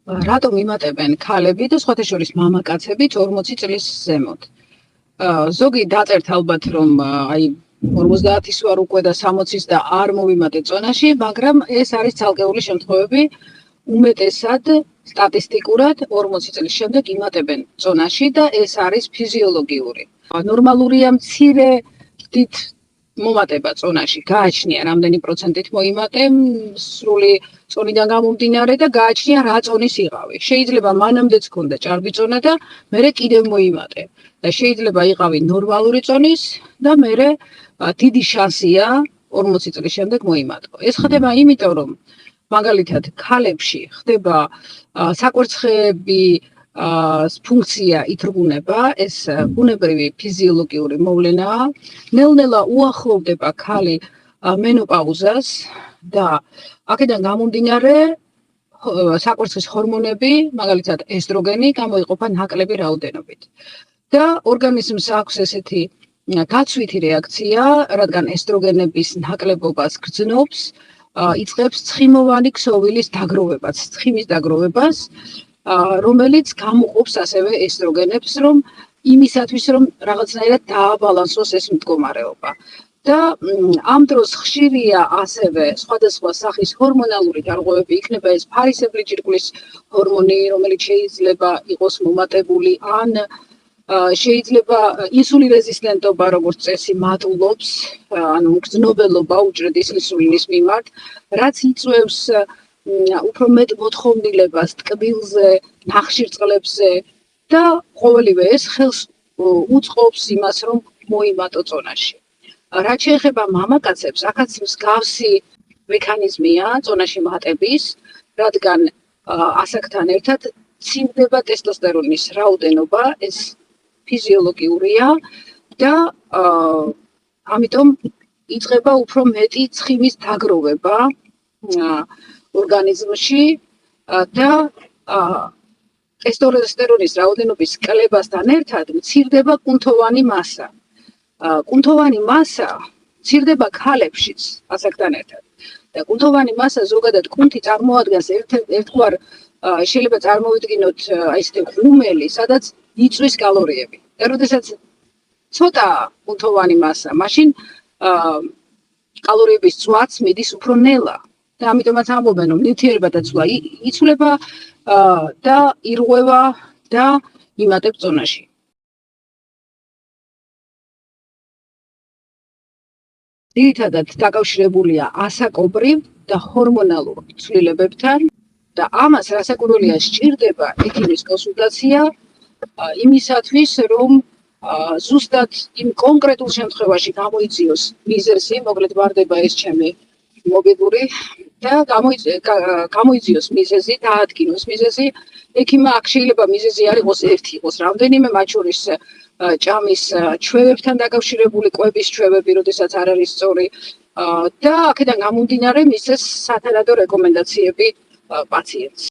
რატომ იმატებენ ქალები და სხვათა შორის მამაკაცები 40 წლის ზემოთ? ზოგი დაწერთ ალბათ რომ აი 50-ის ვარ უკვე და 60-ის და არ მოვიმატე წონაში, მაგრამ ეს არის ცალკეული შემთხვევები. უმეტესად სტატისტიკურად 40 წლის შემდეგ იმატებენ წონაში და ეს არის ფიზიოლოგიური. ნორმალურია მცირე დიდ მომატება წონაში, გააჩნია რამდენი პროცენტით მოიმატე სრული წონიდან გამომდინარე და გააჩნია რა წონის იყავი. შეიძლება მანამდეც ქონდა ჭარბი წონა და მერე კიდევ მოიმატე. და შეიძლება იყავი ნორმალური წონის და მერე დიდი შანსია 40 წლის შემდეგ მოიმატო. ეს ხდება იმიტომ რომ მაგალითად ქალებში ხდება საკვერცხეები ფუნქცია ითრგუნება, ეს ბუნებრივი ფიზიოლოგიური მოვლენაა. ნელ-ნელა უახლოვდება ქალი მენოპაუზას და აქედან გამომდინარე საკვერცხის ჰორმონები, მაგალითად ესტროგენი გამოიყოფა ნაკლები რაოდენობით. და ორგანიზმს აქვს ესეთი გაცვითი რეაქცია, რადგან ესტროგენების ნაკლებობას გრძნობს, იწყებს ცხიმოვანი ქსოვილის დაგროვებას, ცხიმის დაგროვებას, რომელიც გამოყოფს ასევე ესტროგენებს, რომ იმისათვის, რომ რაღაცნაირად დააბალანსოს ეს მდგომარეობა. და ამ დროს ხშირია ასევე სხვადასხვა სახის ჰორმონალური დარღვევები, იქნება ეს ფარისებრი ჯირკვლის ჰორმონი, რომელიც შეიძლება იყოს მომატებული, ან შეიძლება ინსულინრეზისტენტობა, როგორც წესი, მატულობს, ანუ მგრძნობელობა უჯრედის ინსულინის მიმართ, რაც იწვევს უფრო მეტ მოთხოვნილებას ტკბილზე, ნახშირწყლებზე და ყოველივე ეს ხელს უწყობს იმას, რომ მოიმატო წონაში. რაც შეეხება მამაკაცებს, აქაც მსგავსი მექანიზმია წონაში მატების, რადგან ასაკთან ერთად მცირდება ტესტოსტერონის რაოდენობა, ეს ფიზიოლოგიურია და ამიტომ იწყება უფრო მეტი ცხიმის დაგროვება ორგანიზმში და ტესტოსტერონის რაოდენობის კლებასთან ერთად მცირდება კუნთოვანი მასა. კუნთოვანი მასა მცირდება ქალებშიც ასაკთან ერთად. და კუნთოვანი მასა ზოგადად კუნთი წარმოადგენს ერთგვარ შეიძლება წარმოვიდგინოთ აი ესეთი ღუმელი, სადაც იწვის კალორიები. და როდესაც ცოტა კუნთოვანი მასა, მაშინ კალორიების წვაც მიდის უფრო ნელა. და ამიტომაც ამბობენ, რომ ნივთიერებათა ცვლა იცვლება და ირღვევა და იმატებს წონაში. ძირითადად დაკავშირებულია ასაკობრივ და ჰორმონალურ ცვლილებებთან და ამას რასაკვირველია სჭირდება ექიმის კონსულტაცია იმისათვის, რომ ზუსტად იმ კონკრეტულ შემთხვევაში გამოიწვიოს მიზეზი, მოკლედ ვარდება ეს ჩემი მოგებური და გამოიწვიოს მიზეზი, დაადგინოს მიზეზი. ექიმმა აქ შეიძლება მიზეზი არ იყოს ერთი, იყოს რამდენიმე, მათ შორის ჭამის ჩვევებთან დაკავშირებული კვების ჩვევები, როდესაც არ არის სწორი და აქედან გამომდინარე მისცეს სათანადო რეკომენდაციები პაციენტს.